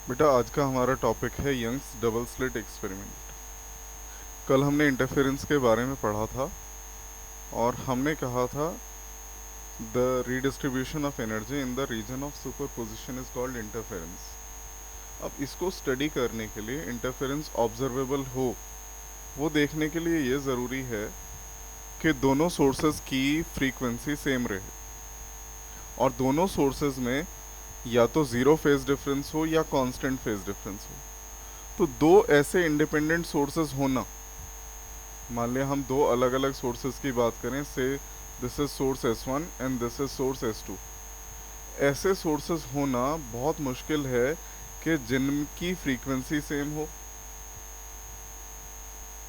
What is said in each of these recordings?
बेटा आज का हमारा टॉपिक है यंग्स डबल स्लिट एक्सपेरिमेंट। कल हमने इंटरफेरेंस के बारे में पढ़ा था और हमने कहा था the redistribution of energy in the region of superposition is called interference. अब इसको स्टडी करने के लिए इंटरफेरेंस ऑब्जर्वेबल हो वो देखने के लिए ये ज़रूरी है कि दोनों सोर्सेज की फ्रीक्वेंसी सेम रहे और दोनों सोर्सेज में या तो ज़ीरो फेज डिफरेंस हो या कांस्टेंट फेज डिफरेंस हो। तो दो ऐसे इंडिपेंडेंट सोर्सेज होना, मान लिया हम दो अलग अलग सोर्सेज की बात करें, से this is source S1 and this is source S2। ऐसे सोर्सेज होना बहुत मुश्किल है कि जिनकी फ्रीक्वेंसी सेम हो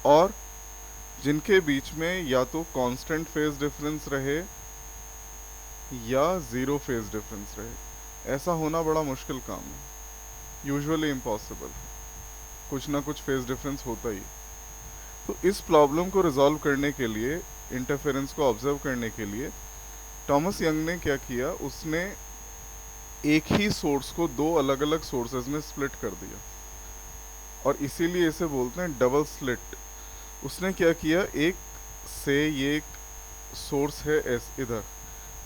और जिनके बीच में या तो कांस्टेंट फेज डिफरेंस रहे या ज़ीरो फेज डिफरेंस रहे। ऐसा होना बड़ा मुश्किल काम है, यूजुअली इम्पॉसिबल है। कुछ ना कुछ फेज डिफरेंस होता ही। तो इस प्रॉब्लम को रिजॉल्व करने के लिए, इंटरफेरेंस को ऑब्जर्व करने के लिए थॉमस यंग ने क्या किया, उसने एक ही सोर्स को दो अलग अलग सोर्सेज में स्प्लिट कर दिया और इसीलिए इसे बोलते हैं डबल स्लिट। उसने क्या किया, एक से ये एक सोर्स है एस इधर,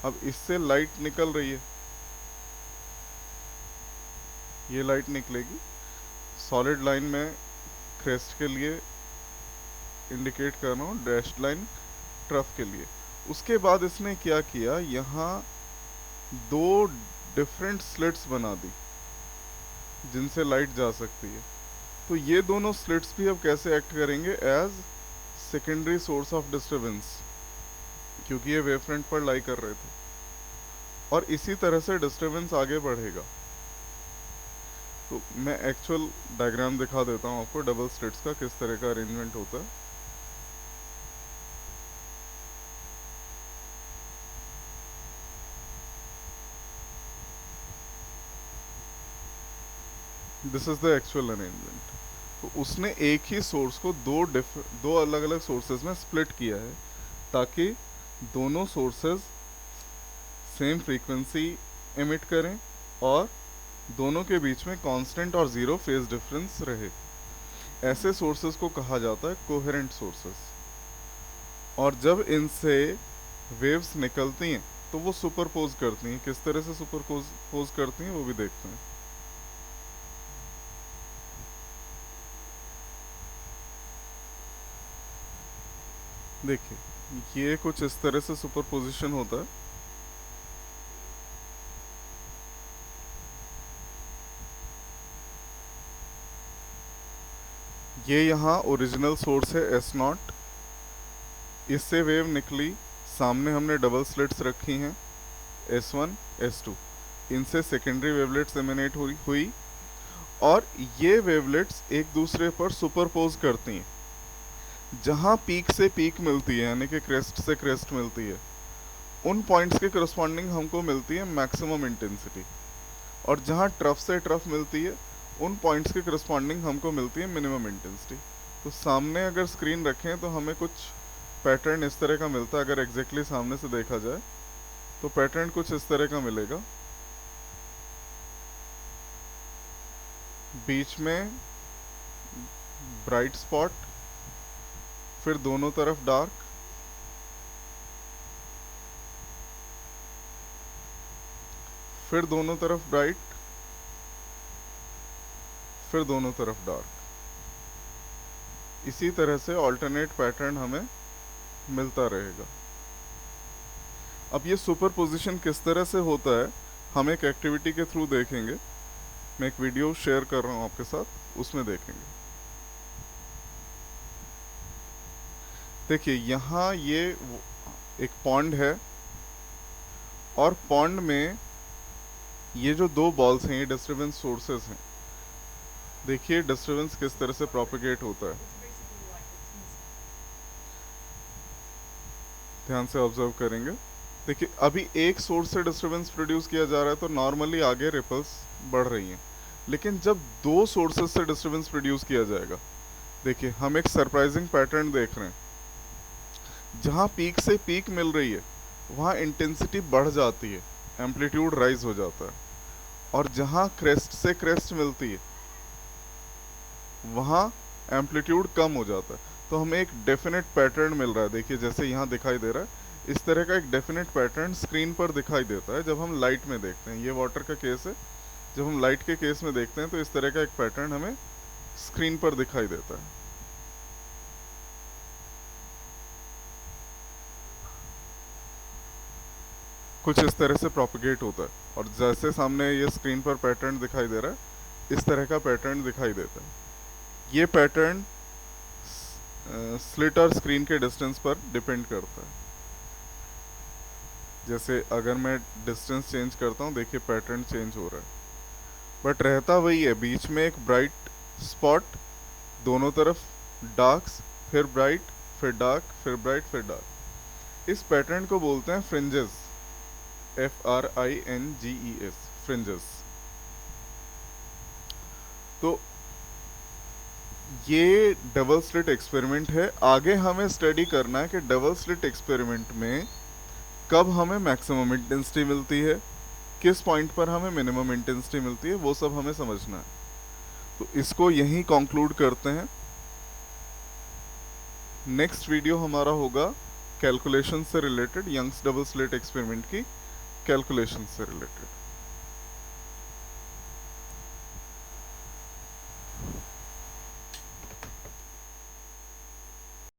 अब इससे लाइट निकल रही है, ये लाइट निकलेगी सॉलिड लाइन में क्रेस्ट के लिए इंडिकेट कर रहा हूँ, डैश्ड लाइन ट्रफ के लिए। उसके बाद इसने क्या किया, यहाँ दो डिफरेंट स्लिट्स बना दी जिनसे लाइट जा सकती है। तो ये दोनों स्लिट्स भी अब कैसे एक्ट करेंगे, as secondary source of disturbance, क्योंकि ये वेव फ्रंट पर लाई कर रहे थे और इसी तरह से डिस्टरबेंस आगे बढ़ेगा। तो मैं एक्चुअल डायग्राम दिखा देता हूँ आपको डबल स्लिट्स का किस तरह का अरेंजमेंट होता है। This is the actual arrangement. तो उसने एक ही सोर्स को दो अलग अलग सोर्सेज में स्प्लिट किया है ताकि दोनों सोर्सेज सेम फ्रीक्वेंसी एमिट करें और दोनों के बीच में कांस्टेंट और ज़ीरो फेज डिफरेंस रहे। ऐसे सोर्सेज को कहा जाता है कोहेरेंट सोर्सेज। और जब इनसे वेव्स निकलती हैं तो वो सुपरपोज करती हैं। किस तरह से सुपरपोज करती हैं वो भी देखते हैं। देखिए ये कुछ इस तरह से सुपरपोजिशन होता है। ये यहाँ ओरिजिनल सोर्स है S0, इससे वेव निकली, सामने हमने डबल स्लिट्स रखी हैं S1 S2, इनसे सेकेंडरी वेवलेट्स एमिनेट हुई और ये वेवलेट्स एक दूसरे पर सुपरपोज करती हैं। जहाँ पीक से पीक मिलती है, यानी कि क्रेस्ट से क्रेस्ट मिलती है, उन पॉइंट्स के करस्पॉन्डिंग हमको मिलती है मैक्सिमम इंटेंसिटी, और जहाँ ट्रफ से ट्रफ मिलती है उन पॉइंट्स के करस्पॉन्डिंग हमको मिलती है मिनिमम इंटेंसिटी। तो सामने अगर स्क्रीन रखें तो हमें कुछ पैटर्न इस तरह का मिलता है। अगर एग्जैक्टली सामने से देखा जाए तो पैटर्न कुछ इस तरह का मिलेगा। बीच में ब्राइट स्पॉट, फिर दोनों तरफ डार्क, फिर दोनों तरफ ब्राइट, फिर दोनों तरफ डार्क। इसी तरह से ऑल्टरनेट पैटर्न हमें मिलता रहेगा। अब ये सुपरपोजिशन किस तरह से होता है हम एक एक्टिविटी के थ्रू देखेंगे। मैं एक वीडियो शेयर कर रहा हूँ आपके साथ, उसमें देखेंगे। देखिए यहाँ ये एक पॉन्ड है और पॉन्ड में ये जो दो बॉल्स हैं ये डिस्टरबेंस सोर्सेज हैं। देखिए डिस्टरबेंस किस तरह से प्रोपेगेट होता है, ध्यान से ऑब्जर्व करेंगे। देखिए अभी एक सोर्स से डिस्टरबेंस प्रोड्यूस किया जा रहा है तो नॉर्मली आगे रिपल्स बढ़ रही हैं, लेकिन जब दो सोर्सेज से डिस्टरबेंस प्रोड्यूस किया जाएगा, देखिए हम एक सरप्राइजिंग पैटर्न देख रहे हैं। जहाँ पीक से पीक मिल रही है वहाँ इंटेंसिटी बढ़ जाती है, एम्पलीट्यूड राइज हो जाता है, और जहां क्रेस्ट से क्रेस्ट मिलती है वहां एम्पलीट्यूड कम हो जाता है। तो हमें एक डेफिनेट पैटर्न मिल रहा है, देखिए जैसे यहाँ दिखाई दे रहा है, इस तरह का एक डेफिनेट पैटर्न स्क्रीन पर दिखाई देता है जब हम लाइट में देखते हैं। ये वाटर का केस है, जब हम लाइट के केस में देखते हैं तो इस तरह का एक पैटर्न हमें स्क्रीन पर दिखाई देता है। कुछ इस तरह से प्रोपिगेट होता है, और जैसे सामने ये स्क्रीन पर पैटर्न दिखाई दे रहा है, इस तरह का पैटर्न दिखाई देता है। ये पैटर्न स्लिट और स्क्रीन के डिस्टेंस पर डिपेंड करता है। जैसे अगर मैं डिस्टेंस चेंज करता हूँ, देखिए पैटर्न चेंज हो रहा है, बट रहता वही है। बीच में एक ब्राइट स्पॉट, दोनों तरफ डार्क्स, फिर ब्राइट, फिर डार्क, फिर ब्राइट, फिर डार्क। इस पैटर्न को बोलते हैं फ्रिंजेस, FRINGES, फ्रिंजेस। तो ये डबल स्लिट एक्सपेरिमेंट है। आगे हमें स्टडी करना है कि डबल स्लिट एक्सपेरिमेंट में कब हमें मैक्सिमम इंटेंसिटी मिलती है, किस पॉइंट पर हमें मिनिमम इंटेंसिटी मिलती है, वो सब हमें समझना है। तो इसको यहीं कंक्लूड करते हैं। नेक्स्ट वीडियो हमारा होगा कैलकुलेशन से related, Young's double slit experiment की कैलकुलेशन से रिलेटेड।